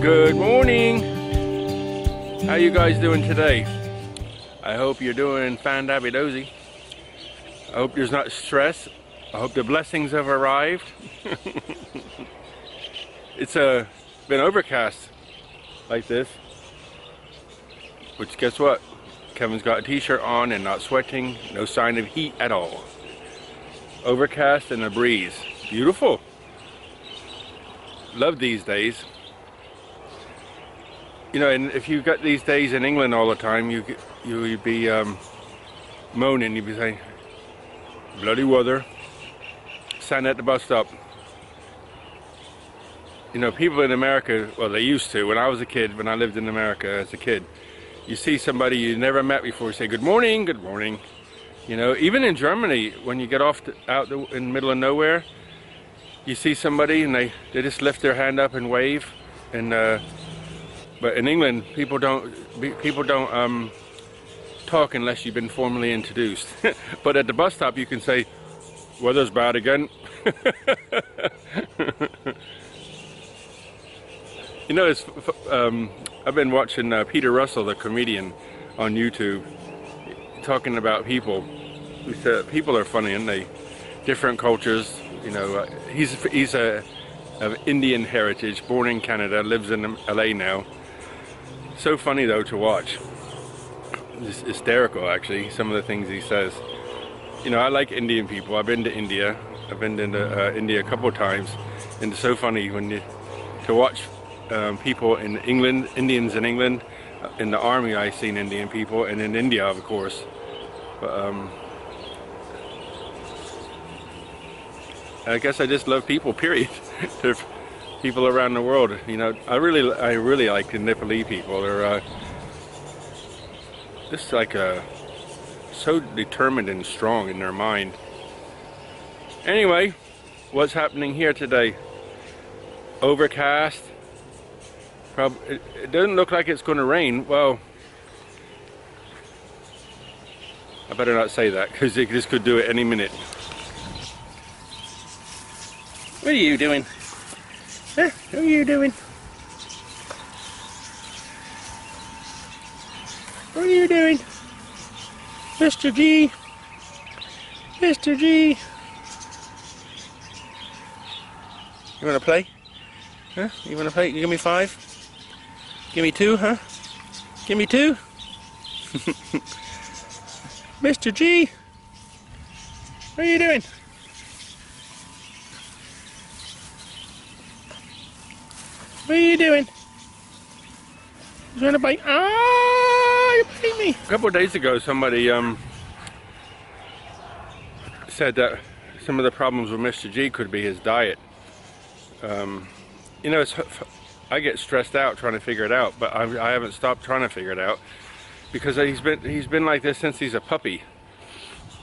Good morning. How you guys doing today? I hope you're doing fan-dabby-dozy. I hope there's not stress. I hope the blessings have arrived. It's been overcast like this, which guess what? Kevin's got a t-shirt on and not sweating. No sign of heat at all. Overcast and a breeze. Beautiful. Love these days. You know, and if you've got these days in England all the time, you'd be moaning. You'd be saying, bloody weather. Stand at the bus stop. You know, people in America, well, they used to. When I was a kid, when I lived in America as a kid, you see somebody you never met before, you say, good morning, good morning. You know, even in Germany, when you get off out in the middle of nowhere, you see somebody and they just lift their hand up and wave. And but in England, people don't talk unless you've been formally introduced. But at the bus stop, you can say, weather's bad again. You know, I've been watching Peter Russell, the comedian, on YouTube, talking about people. He said people are funny, aren't they? Different cultures. You know, he's of Indian heritage, born in Canada, lives in LA now. So funny though to watch. It's hysterical, actually, some of the things he says. You know, I like Indian people. I've been to India. I've been to India a couple of times, and it's so funny to watch people in England, Indians in England. In the army, I've seen Indian people, and in India, of course. But I guess I just love people. Period. They're people around the world. You know, I really like the Nepali people. They're just like so determined and strong in their mind. Anyway, what's happening here today? Overcast. It doesn't look like it's going to rain. Well, I better not say that because this could do it any minute. What are you doing? Huh? What are you doing? What are you doing? Mr. G? Mr. G? You want to play? Huh? You want to play? You give me 5? Give me 2, huh? Give me 2? Mr. G? What are you doing? What are you doing? You trying to bite? Ah, you bite me! A couple of days ago, somebody said that some of the problems with Mr. G could be his diet. You know, I get stressed out trying to figure it out, but I haven't stopped trying to figure it out because he's been like this since he's a puppy.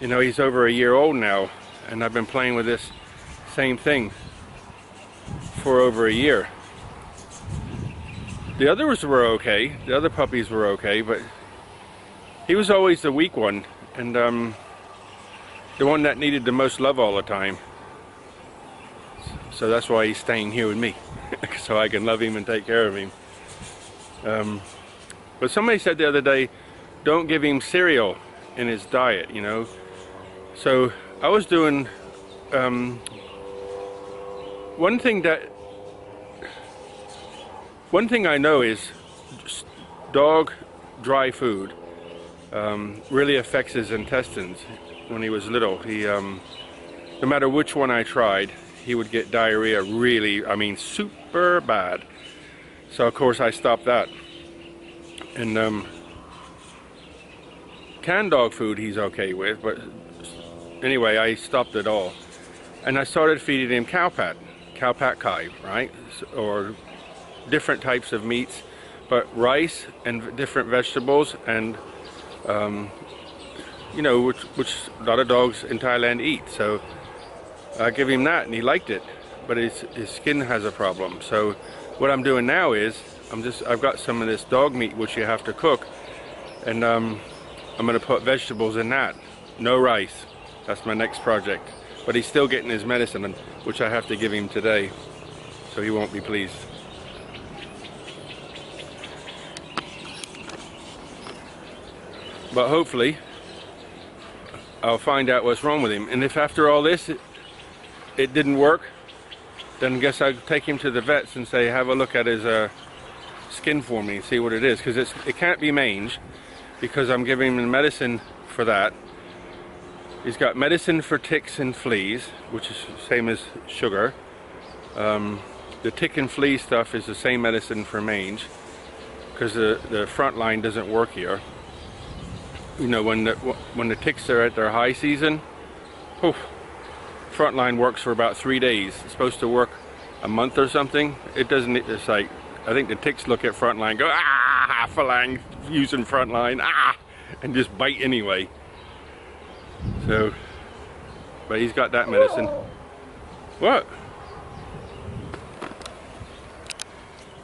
You know, he's over a year old now, and I've been playing with this same thing for over a year. The others were okay, the other puppies were okay, but he was always the weak one, and the one that needed the most love all the time. So that's why he's staying here with me, so I can love him and take care of him. But somebody said the other day, don't give him cereal in his diet, you know. So I was doing one thing I know is dog dry food really affects his intestines. When he was little, he no matter which one I tried, he would get diarrhea really, I mean, super bad. So of course I stopped that. And canned dog food he's okay with, but anyway, I stopped it all. And I started feeding him cowpat kai, right? Or different types of meats, but rice and different vegetables, and you know, which a lot of dogs in Thailand eat. So I give him that, and he liked it, but his skin has a problem. So what I'm doing now is I've got some of this dog meat which you have to cook, and I'm going to put vegetables in that. No rice. That's my next project. But he's still getting his medicine, which I have to give him today, so he won't be pleased. But hopefully I'll find out what's wrong with him. And if after all this it didn't work, then I guess I'll take him to the vets and say, have a look at his skin for me and see what it is, because it can't be mange, because I'm giving him medicine for that. He's got medicine for ticks and fleas, which is the same as sugar. The tick and flea stuff is the same medicine for mange, because the front line doesn't work here. You know, when the ticks are at their high season, front line works for about 3 days. It's supposed to work a month or something. It doesn't. It's like, I think the ticks look at front line, go, ah, Falang using front line, ah, and just bite anyway. So, but he's got that medicine. What?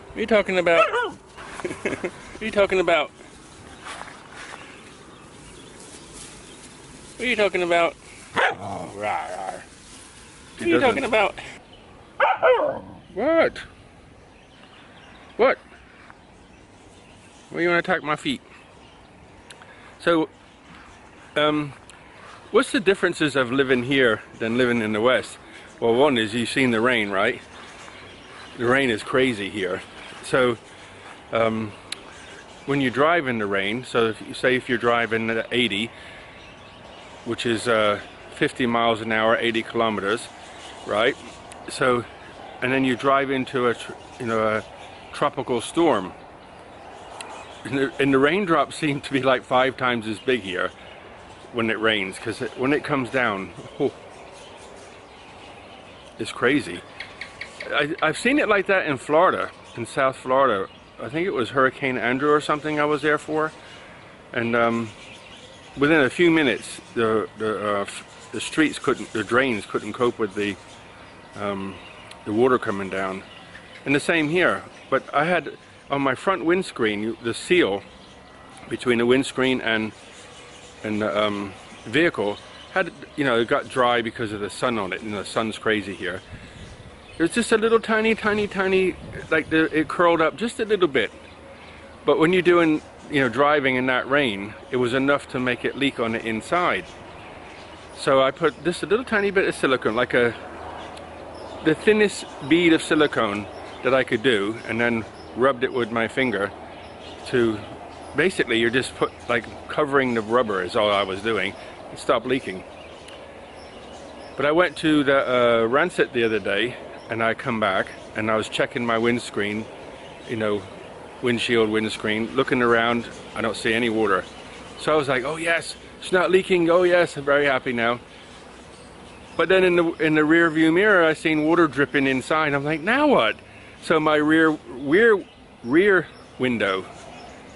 What are you talking about? What are you talking about? What are you talking about? Oh, rawr, rawr. What are you talking about? What? What? Why you want to attack my feet? So, what's the differences of living here than living in the West? Well, one is you've seen the rain, right? The rain is crazy here. So, when you drive in the rain, so if you're driving at 80, which is 50 miles an hour, 80 kilometers, right? So, and then you drive into a tropical storm, and the raindrops seem to be like 5 times as big here when it rains, because when it comes down, it's crazy. I've seen it like that in Florida, in South Florida. I think it was Hurricane Andrew or something I was there for, and within a few minutes the streets couldn't, the drains couldn't cope with the water coming down. And the same here. But I had on my front windscreen, the seal between the windscreen and the vehicle had, you know, it got dry because of the sun on it, and the sun's crazy here. There's just a little tiny, like it curled up just a little bit. But when you're doing, you know, driving in that rain, it was enough to make it leak on the inside. So I put just a little tiny bit of silicone, like the thinnest bead of silicone that I could do, and then rubbed it with my finger to, basically you're just covering the rubber is all I was doing. It stopped leaking. But I went to the Rancid the other day, and I come back and I was checking my windscreen, you know, windscreen, looking around, I don't see any water. So I was like, oh yes, it's not leaking, oh yes, I'm very happy now. But then in the rear view mirror, I seen water dripping inside. I'm like, now what? So my rear window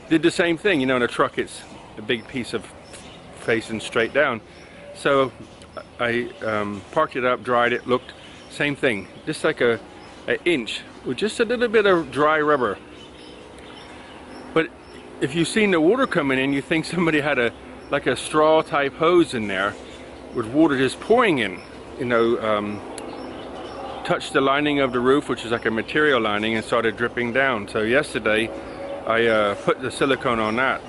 did the same thing. You know, in a truck, it's a big piece of facing straight down. So I parked it up, dried it, looked, same thing, just like an inch with just a little bit of dry rubber. But if you've seen the water coming in, you think somebody had like a straw type hose in there with water just pouring in, you know, touched the lining of the roof, which is like a material lining, and started dripping down. So yesterday I put the silicone on that.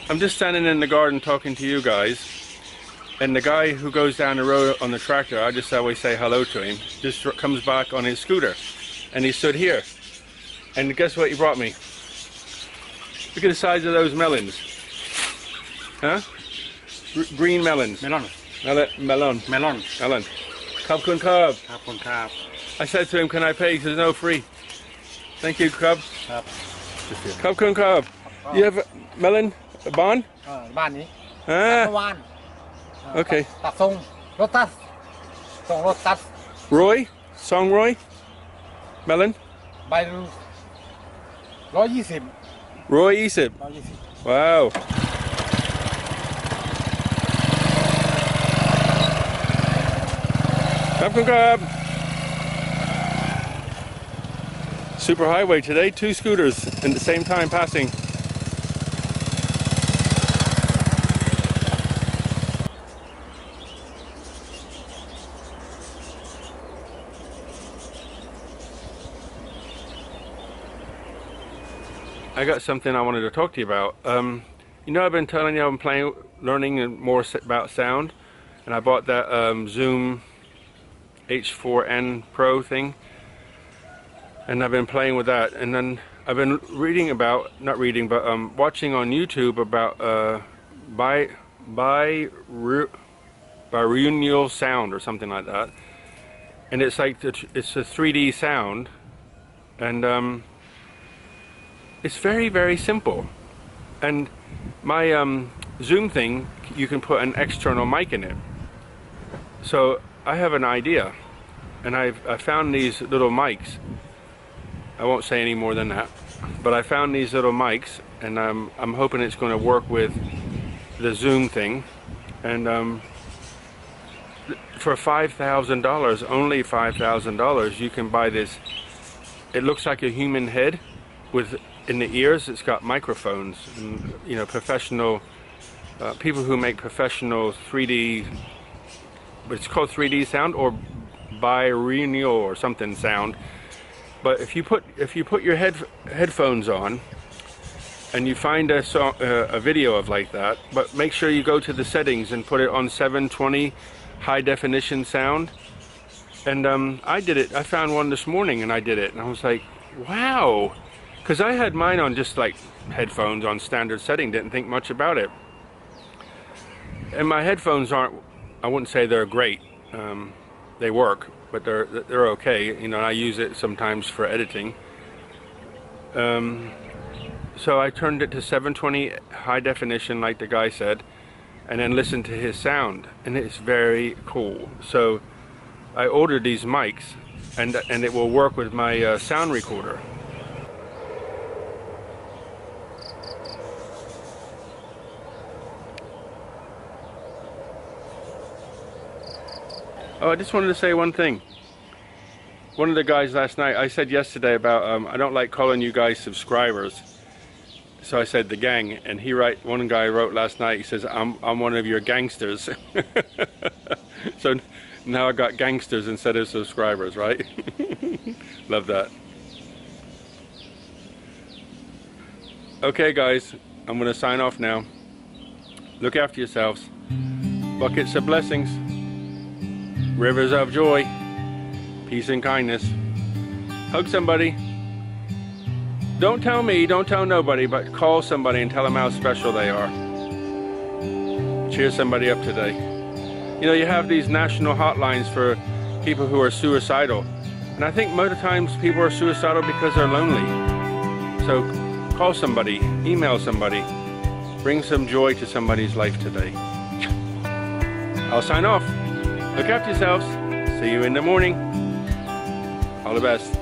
I'm just standing in the garden talking to you guys, and the guy who goes down the road on the tractor, I just always say hello to him, just comes back on his scooter, and he stood here, and guess what he brought me? Look at the size of those melons. Huh? Green melons. Melon. Melon. Melon. Melon. Cub kun cub. Cub kun cub. I said to him, can I pay? He says, no, free. Thank you, Cub. Cub. Cub kun cub. You have a melon? A bond? บ้านนี้ Ah. เมื่อวาน Okay. ตัดส่งรถตัสส่งรถตัส Roy? Song Roy? Melon? ใบรู120 Roy Isip. 120 Wow. Cub. Super highway today, 2 scooters at the same time passing. I got something I wanted to talk to you about. You know, I've been telling you I'm learning more about sound, and I bought that Zoom H4n Pro thing, and I've been playing with that. And then I've been reading about, not reading, but watching on YouTube about binaural sound or something like that. And it's like it's a 3D sound, and it's very, very simple. And my Zoom thing, you can put an external mic in it. So I have an idea, and I found these little mics. I won't say any more than that, but I found these little mics, and I'm hoping it's going to work with the Zoom thing. And for $5,000, only $5,000, you can buy this. It looks like a human head with, in the ears, it's got microphones, and, you know, professional people who make professional 3D, it's called 3D sound or binaural or something sound. But if you put your headphones on and you find a video of like that, but make sure you go to the settings and put it on 720 high definition sound. And I did it. I found one this morning and I did it, and I was like, wow. Because I had mine on just like headphones on standard setting, didn't think much about it. And my headphones aren't, I wouldn't say they're great. They work, but they're okay. You know, I use it sometimes for editing. So I turned it to 720 high definition, like the guy said, and then listened to his sound, and it's very cool. So I ordered these mics, and it will work with my sound recorder. Oh, I just wanted to say one thing. One of the guys last night, I said yesterday about I don't like calling you guys subscribers. So I said the gang, and one guy wrote last night, he says, I'm one of your gangsters. So now I got gangsters instead of subscribers, right? Love that. Okay guys, I'm gonna sign off now. Look after yourselves. Buckets of blessings. Rivers of joy. Peace and kindness. Hug somebody. Don't tell me, don't tell nobody, but call somebody and tell them how special they are. Cheer somebody up today. You know, you have these national hotlines for people who are suicidal. And I think most of the times people are suicidal because they're lonely. So call somebody, email somebody, bring some joy to somebody's life today. I'll sign off. Look after yourselves. See you in the morning. All the best.